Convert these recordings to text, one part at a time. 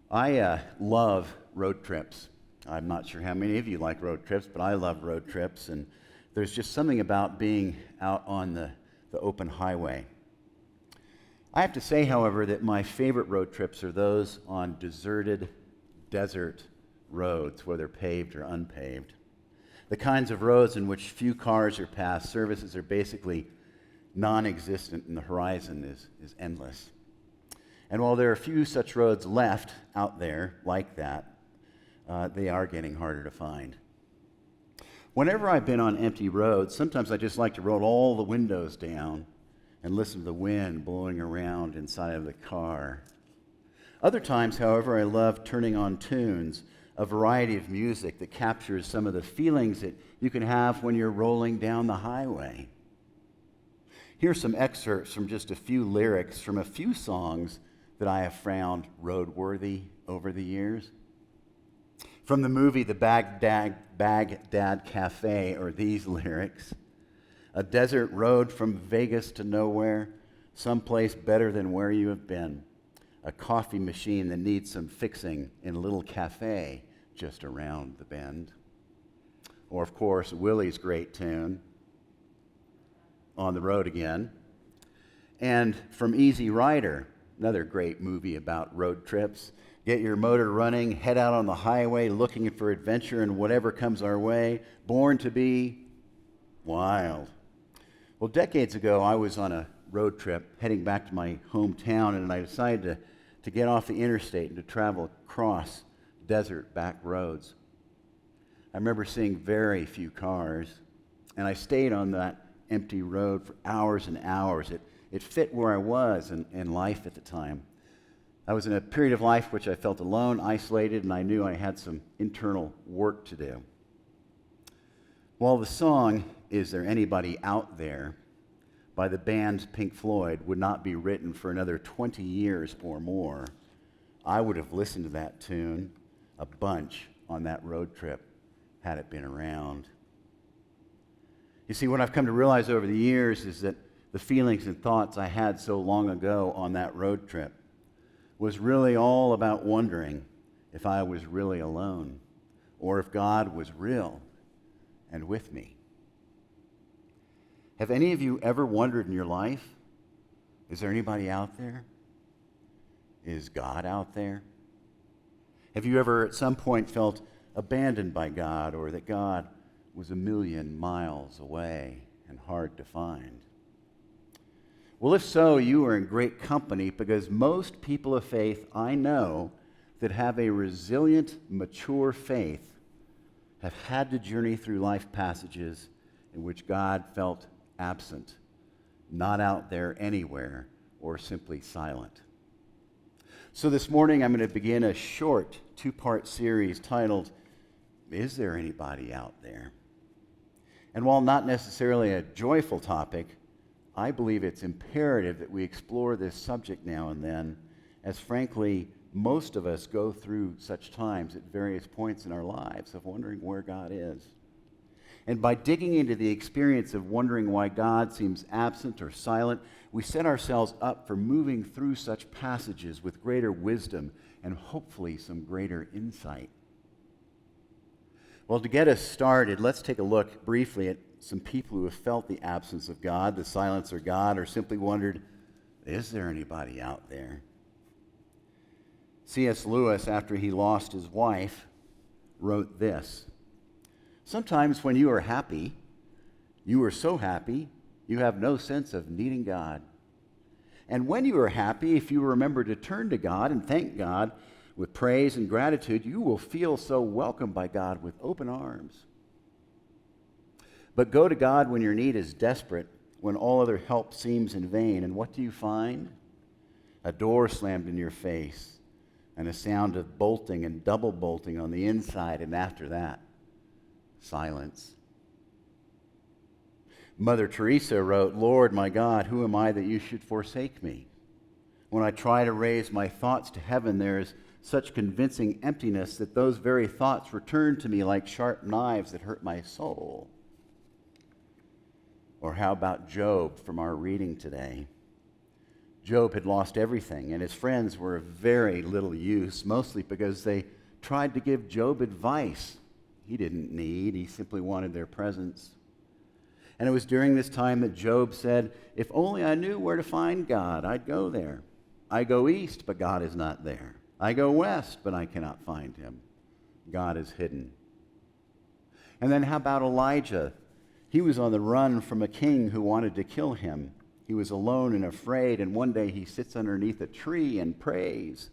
I love road trips. I'm not sure how many of you like road trips, but I love road trips, and there's just something about being out on the open highway. I have to say, however, that my favorite road trips are those on deserted desert roads, whether paved or unpaved. The kinds of roads in which few cars are passed, services are basically non-existent, and the horizon is endless. And while there are a few such roads left out there like that, they are getting harder to find. Whenever I've been on empty roads, sometimes I just like to roll all the windows down and listen to the wind blowing around inside of the car. Other times, however, I love turning on tunes, a variety of music that captures some of the feelings that you can have when you're rolling down the highway. Here's some excerpts from just a few lyrics from a few songs that I have found roadworthy over the years. From the movie The Baghdad Cafe are these lyrics. A desert road from Vegas to nowhere, someplace better than where you have been. A coffee machine that needs some fixing in a little cafe just around the bend. Or, of course, Willie's great tune, On the Road Again. And from Easy Rider, another great movie about road trips. Get your motor running, head out on the highway looking for adventure and whatever comes our way, born to be wild. Well, decades ago, I was on a road trip heading back to my hometown, and I decided to get off the interstate and to travel across desert back roads. I remember seeing very few cars, and I stayed on that empty road for hours and hours. It fit where I was in life at the time. I was in a period of life which I felt alone, isolated, and I knew I had some internal work to do. While the song, Is There Anybody Out There, by the band Pink Floyd, would not be written for another 20 years or more, I would have listened to that tune a bunch on that road trip had it been around. You see, what I've come to realize over the years is that the feelings and thoughts I had so long ago on that road trip was really all about wondering if I was really alone or if God was real and with me. Have any of you ever wondered in your life, is there anybody out there? Is God out there? Have you ever at some point felt abandoned by God, or that God was a million miles away and hard to find? Well, if so, you are in great company, because most people of faith I know that have a resilient, mature faith have had to journey through life passages in which God felt absent, not out there anywhere, or simply silent. So this morning I'm going to begin a short two-part series titled, Is There Anybody Out There? And while not necessarily a joyful topic, I believe it's imperative that we explore this subject now and then, as frankly, most of us go through such times at various points in our lives of wondering where God is. And by digging into the experience of wondering why God seems absent or silent, we set ourselves up for moving through such passages with greater wisdom and hopefully some greater insight. Well, to get us started, let's take a look briefly at some people who have felt the absence of God, the silence of God, or simply wondered, is there anybody out there? C.S. Lewis, after he lost his wife, wrote this: sometimes when you are happy, you are so happy, you have no sense of needing God. And when you are happy, if you remember to turn to God and thank God with praise and gratitude, you will feel so welcomed by God with open arms. But go to God when your need is desperate, when all other help seems in vain. And what do you find? A door slammed in your face, and a sound of bolting and double bolting on the inside, and after that, silence. Mother Teresa wrote, Lord, my God, who am I that you should forsake me? When I try to raise my thoughts to heaven, there is such convincing emptiness that those very thoughts return to me like sharp knives that hurt my soul. Or how about Job from our reading today? Job had lost everything, and his friends were of very little use, mostly because they tried to give Job advice he didn't need. He simply wanted their presence. And it was during this time that Job said, "If only I knew where to find God, I'd go there. I go east, but God is not there. I go west, but I cannot find him. God is hidden." And then how about Elijah? He was on the run from a king who wanted to kill him. He was alone and afraid, and one day he sits underneath a tree and prays.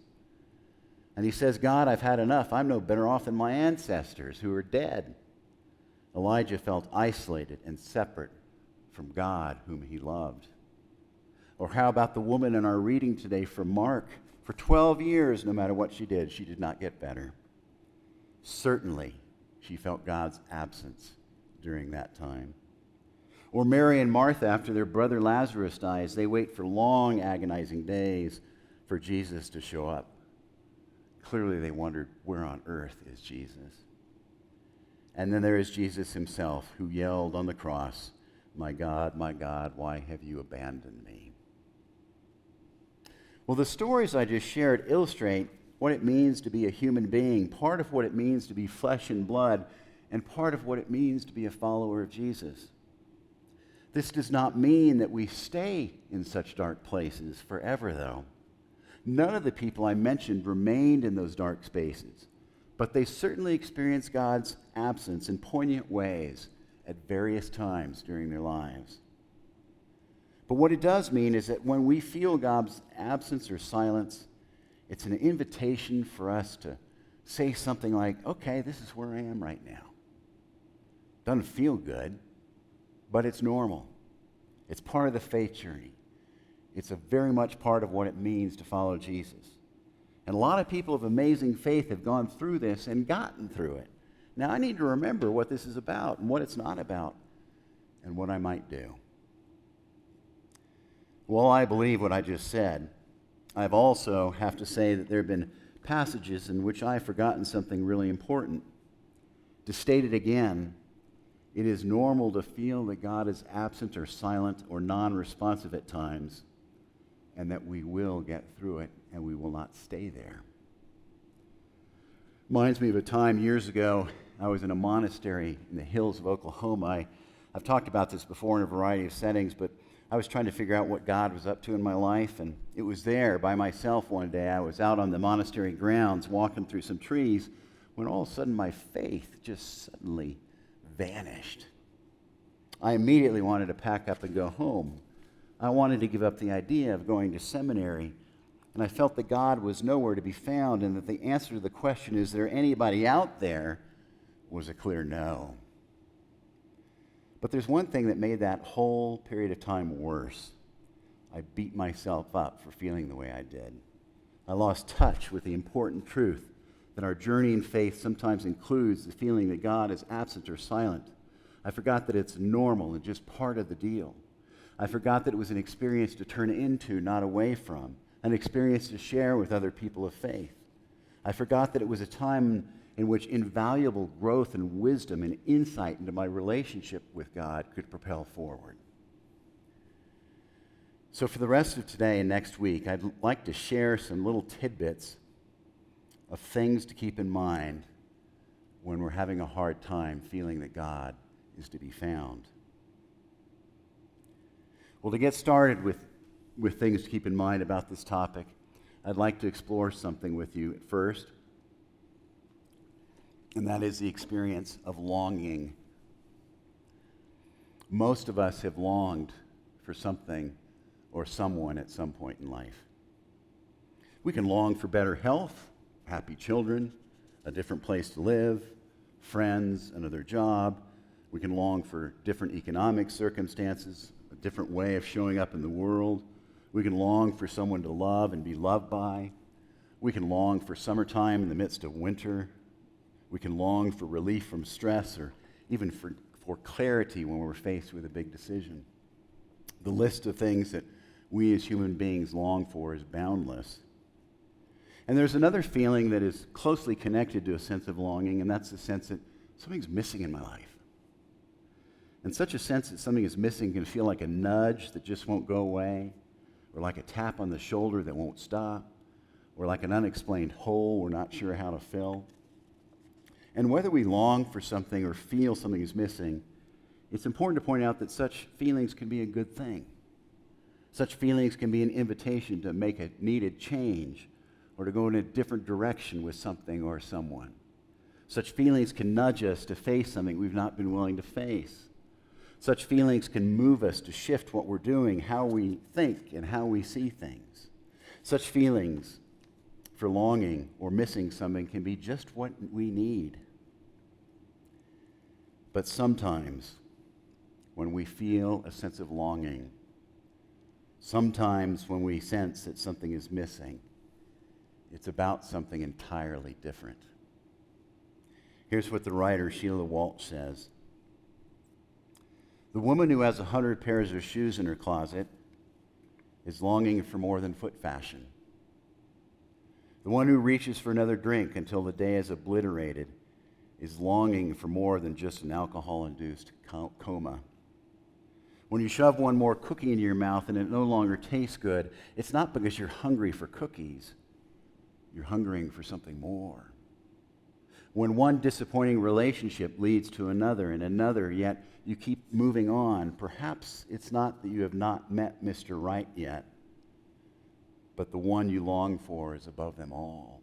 And he says, "God, I've had enough. I'm no better off than my ancestors who are dead." Elijah felt isolated and separate from God, whom he loved. Or how about the woman in our reading today from Mark? For 12 years, no matter what she did not get better. Certainly, she felt God's absence during that time. Or Mary and Martha, after their brother Lazarus dies, they wait for long, agonizing days for Jesus to show up. Clearly, they wondered, where on earth is Jesus? And then there is Jesus himself, who yelled on the cross, my God, why have you abandoned me?" Well, the stories I just shared illustrate what it means to be a human being, part of what it means to be flesh and blood, and part of what it means to be a follower of Jesus. This does not mean that we stay in such dark places forever, though. None of the people I mentioned remained in those dark spaces, but they certainly experienced God's absence in poignant ways at various times during their lives. But what it does mean is that when we feel God's absence or silence, it's an invitation for us to say something like, "Okay, this is where I am right now. Doesn't feel good, but it's normal. It's part of the faith journey. It's a very much part of what it means to follow Jesus." And a lot of people of amazing faith have gone through this and gotten through it. Now, I need to remember what this is about and what it's not about and what I might do. Well, I believe what I just said. I've also have to say that there have been passages in which I've forgotten something really important. To state it again, it is normal to feel that God is absent or silent or non-responsive at times, and that we will get through it and we will not stay there. Reminds me of a time years ago, I was in a monastery in the hills of Oklahoma. I've talked about this before in a variety of settings, but I was trying to figure out what God was up to in my life, and it was there by myself one day. I was out on the monastery grounds walking through some trees when all of a sudden my faith just suddenly vanished. I immediately wanted to pack up and go home. I wanted to give up the idea of going to seminary, and I felt that God was nowhere to be found, and that the answer to the question, "Is there anybody out there?" was a clear no. But there's one thing that made that whole period of time worse. I beat myself up for feeling the way I did. I lost touch with the important truth that our journey in faith sometimes includes the feeling that God is absent or silent. I forgot that it's normal and just part of the deal. I forgot that it was an experience to turn into, not away from, an experience to share with other people of faith. I forgot that it was a time in which invaluable growth and wisdom and insight into my relationship with God could propel forward. So for the rest of today and next week, I'd like to share some little tidbits of things to keep in mind when we're having a hard time feeling that God is to be found. Well, to get started with things to keep in mind about this topic, I'd like to explore something with you at first, and that is the experience of longing. Most of us have longed for something or someone at some point in life. We can long for better health, happy children, a different place to live, friends, another job. We can long for different economic circumstances, a different way of showing up in the world. We can long for someone to love and be loved by. We can long for summertime in the midst of winter. We can long for relief from stress, or even for clarity when we're faced with a big decision. The list of things that we as human beings long for is boundless. And there's another feeling that is closely connected to a sense of longing, and that's the sense that something's missing in my life. And such a sense that something is missing can feel like a nudge that just won't go away, or like a tap on the shoulder that won't stop, or like an unexplained hole we're not sure how to fill. And whether we long for something or feel something is missing, it's important to point out that such feelings can be a good thing. Such feelings can be an invitation to make a needed change or to go in a different direction with something or someone. Such feelings can nudge us to face something we've not been willing to face. Such feelings can move us to shift what we're doing, how we think, and how we see things. Such feelings for longing or missing something can be just what we need. But sometimes, when we feel a sense of longing, sometimes when we sense that something is missing, it's about something entirely different. Here's what the writer Sheila Walsh says. The woman who has 100 pairs of shoes in her closet is longing for more than foot fashion. The one who reaches for another drink until the day is obliterated is longing for more than just an alcohol-induced coma. When you shove one more cookie into your mouth and it no longer tastes good, it's not because you're hungry for cookies. You're hungering for something more. When one disappointing relationship leads to another and another, yet you keep moving on, perhaps it's not that you have not met Mr. Right yet, but the one you long for is above them all.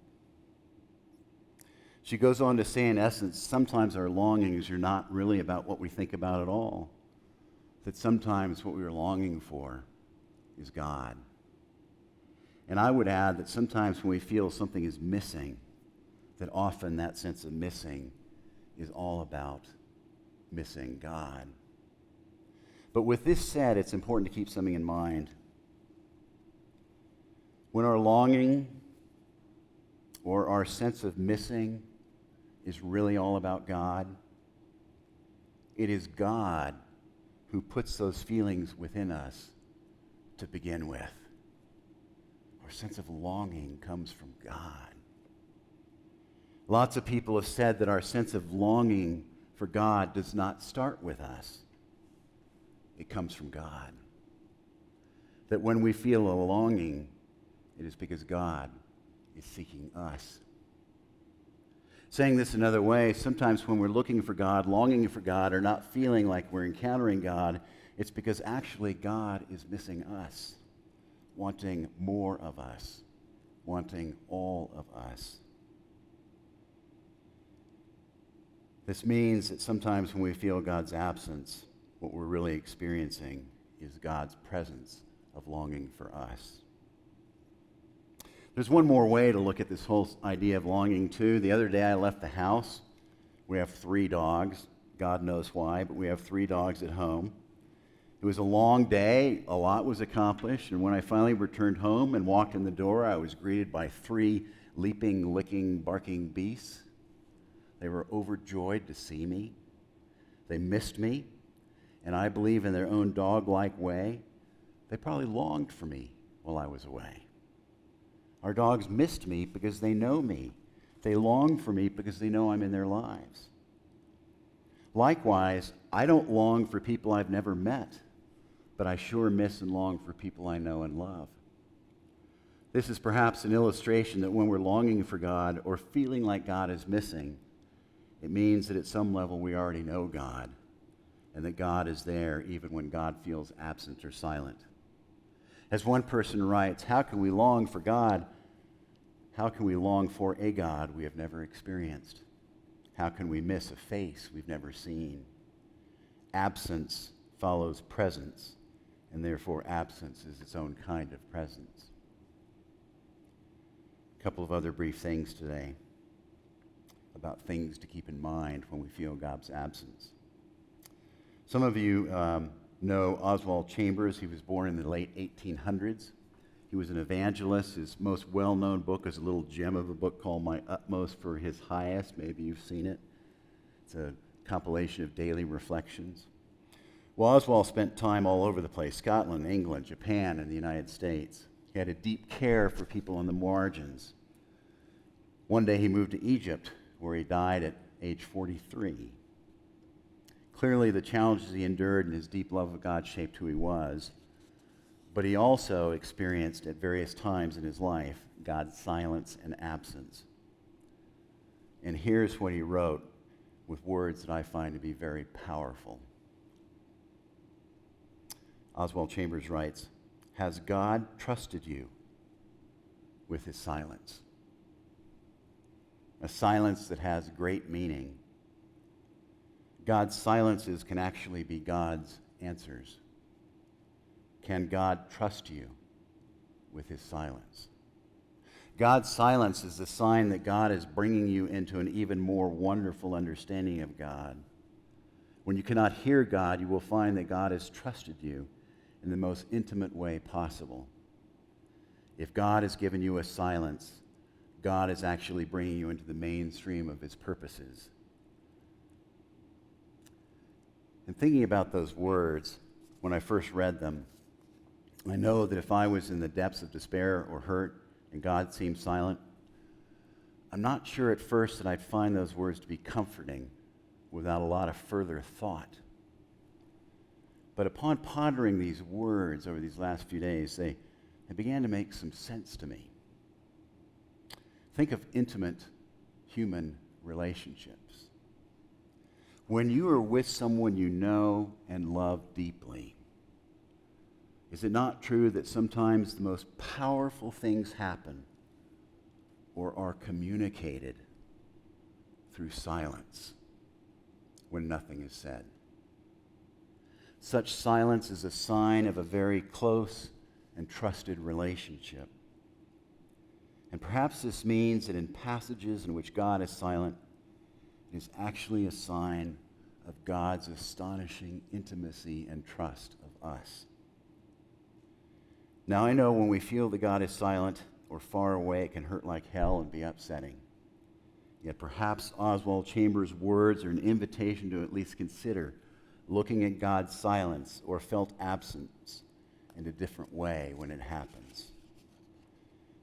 She goes on to say, in essence, sometimes our longings are not really about what we think about at all. That sometimes what we are longing for is God. And I would add that sometimes when we feel something is missing, that often that sense of missing is all about missing God. But with this said, it's important to keep something in mind. When our longing or our sense of missing is really all about God, it is God who puts those feelings within us to begin with. Our sense of longing comes from God. Lots of people have said that our sense of longing for God does not start with us. It comes from God. That when we feel a longing, it is because God is seeking us. Saying this another way, sometimes when we're looking for God, longing for God, or not feeling like we're encountering God, it's because actually God is missing us, wanting more of us, wanting all of us. This means that sometimes when we feel God's absence, what we're really experiencing is God's presence of longing for us. There's one more way to look at this whole idea of longing, too. The other day I left the house. We have 3 dogs. God knows why, but we have 3 dogs at home. It was a long day. A lot was accomplished. And when I finally returned home and walked in the door, I was greeted by 3 leaping, licking, barking beasts. They were overjoyed to see me. They missed me. And I believe in their own dog-like way, they probably longed for me while I was away. Our dogs missed me because they know me. They long for me because they know I'm in their lives. Likewise, I don't long for people I've never met, but I sure miss and long for people I know and love. This is perhaps an illustration that when we're longing for God or feeling like God is missing, it means that at some level we already know God and that God is there even when God feels absent or silent. As one person writes, how can we long for God? How can we long for a God we have never experienced? How can we miss a face we've never seen? Absence follows presence, and therefore absence is its own kind of presence. A couple of other brief things today about things to keep in mind when we feel God's absence. Some of you know Oswald Chambers. He was born in the late 1800s. He was an evangelist. His most well-known book is a little gem of a book called My Utmost for His Highest. Maybe you've seen it. It's a compilation of daily reflections. Well, Oswald spent time all over the place, Scotland, England, Japan, and the United States. He had a deep care for people on the margins. One day he moved to Egypt, where he died at age 43. Clearly, the challenges he endured and his deep love of God shaped who he was. but he also experienced at various times in his life God's silence and absence. And here's what he wrote with words that I find to be very powerful. Oswald Chambers writes, "Has God trusted you with his silence?" A silence that has great meaning. God's silences can actually be God's answers. Can God trust you with his silence? God's silence is the sign that God is bringing you into an even more wonderful understanding of God. When you cannot hear God, you will find that God has trusted you in the most intimate way possible. If God has given you a silence, God is actually bringing you into the mainstream of his purposes. And thinking about those words, when I first read them, I know that if I was in the depths of despair or hurt and God seemed silent, I'm not sure at first that I'd find those words to be comforting without a lot of further thought. But upon pondering these words over these last few days, they began to make some sense to me. Think of intimate human relationships. When you are with someone you know and love deeply, is it not true that sometimes the most powerful things happen or are communicated through silence when nothing is said? Such silence is a sign of a very close and trusted relationship. And perhaps this means that in passages in which God is silent, it is actually a sign of God's astonishing intimacy and trust of us. Now, I know when we feel that God is silent or far away, it can hurt like hell and be upsetting. Yet perhaps Oswald Chambers' words are an invitation to at least consider looking at God's silence or felt absence in a different way when it happens.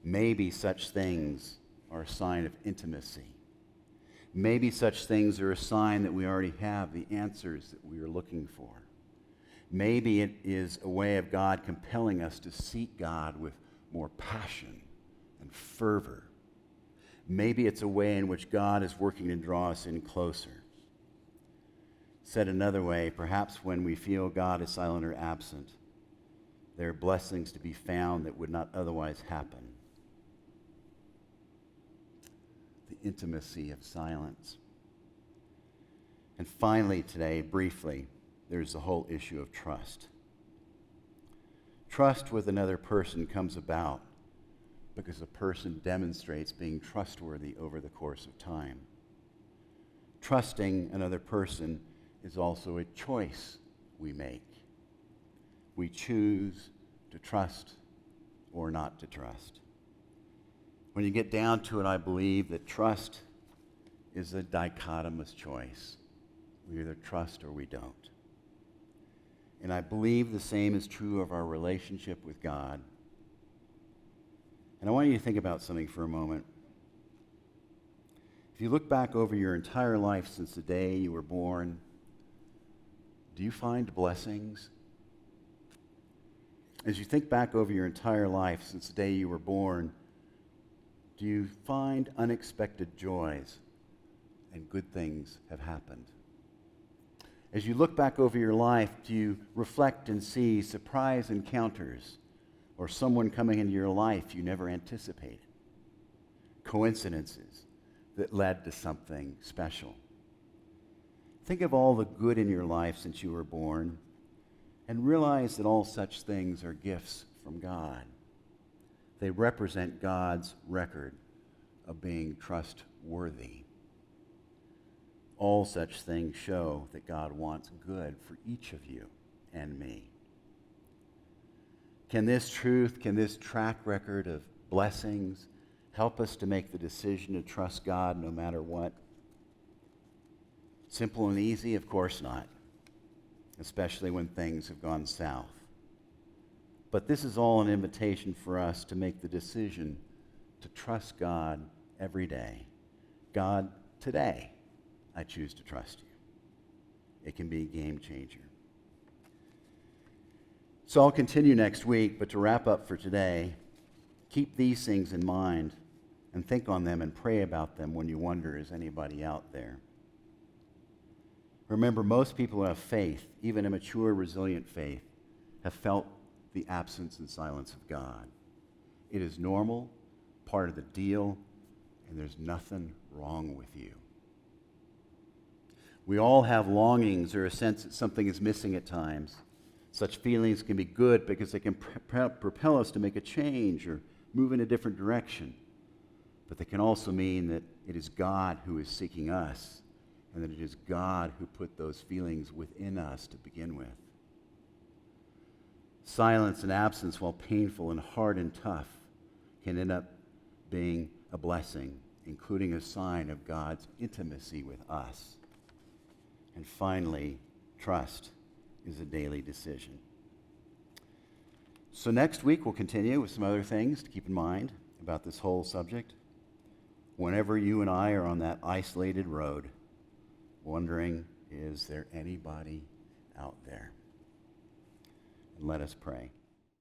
Maybe such things are a sign of intimacy. Maybe such things are a sign that we already have the answers that we are looking for. Maybe it is a way of God compelling us to seek God with more passion and fervor. Maybe it's a way in which God is working to draw us in closer. Said another way, perhaps when we feel God is silent or absent, there are blessings to be found that would not otherwise happen. The intimacy of silence. And finally today, briefly, there's the whole issue of trust. Trust with another person comes about because a person demonstrates being trustworthy over the course of time. Trusting another person is also a choice we make. We choose to trust or not to trust. When you get down to it, I believe that trust is a dichotomous choice. We either trust or we don't. And I believe the same is true of our relationship with God. And I want you to think about something for a moment. If you look back over your entire life since the day you were born, do you find blessings? As you think back over your entire life since the day you were born, do you find unexpected joys and good things have happened? As you look back over your life, do you reflect and see surprise encounters or someone coming into your life you never anticipated? Coincidences that led to something special. Think of all the good in your life since you were born and realize that all such things are gifts from God. They represent God's record of being trustworthy. All such things show that God wants good for each of you and me. Can this truth, can this track record of blessings help us to make the decision to trust God no matter what? Simple and easy? Of course not, especially when things have gone south. But this is all an invitation for us to make the decision to trust God every day. God, today, I choose to trust you. It can be a game changer. So I'll continue next week, but to wrap up for today, keep these things in mind and think on them and pray about them when you wonder, is anybody out there? Remember, most people who have faith, even a mature, resilient faith, have felt the absence and silence of God. It is normal, part of the deal, and there's nothing wrong with you. We all have longings or a sense that something is missing at times. Such feelings can be good because they can propel us to make a change or move in a different direction. But they can also mean that it is God who is seeking us, and that it is God who put those feelings within us to begin with. Silence and absence, while painful and hard and tough, can end up being a blessing, including a sign of God's intimacy with us. And finally, trust is a daily decision. So next week we'll continue with some other things to keep in mind about this whole subject. Whenever you and I are on that isolated road, wondering, is there anybody out there? And let us pray.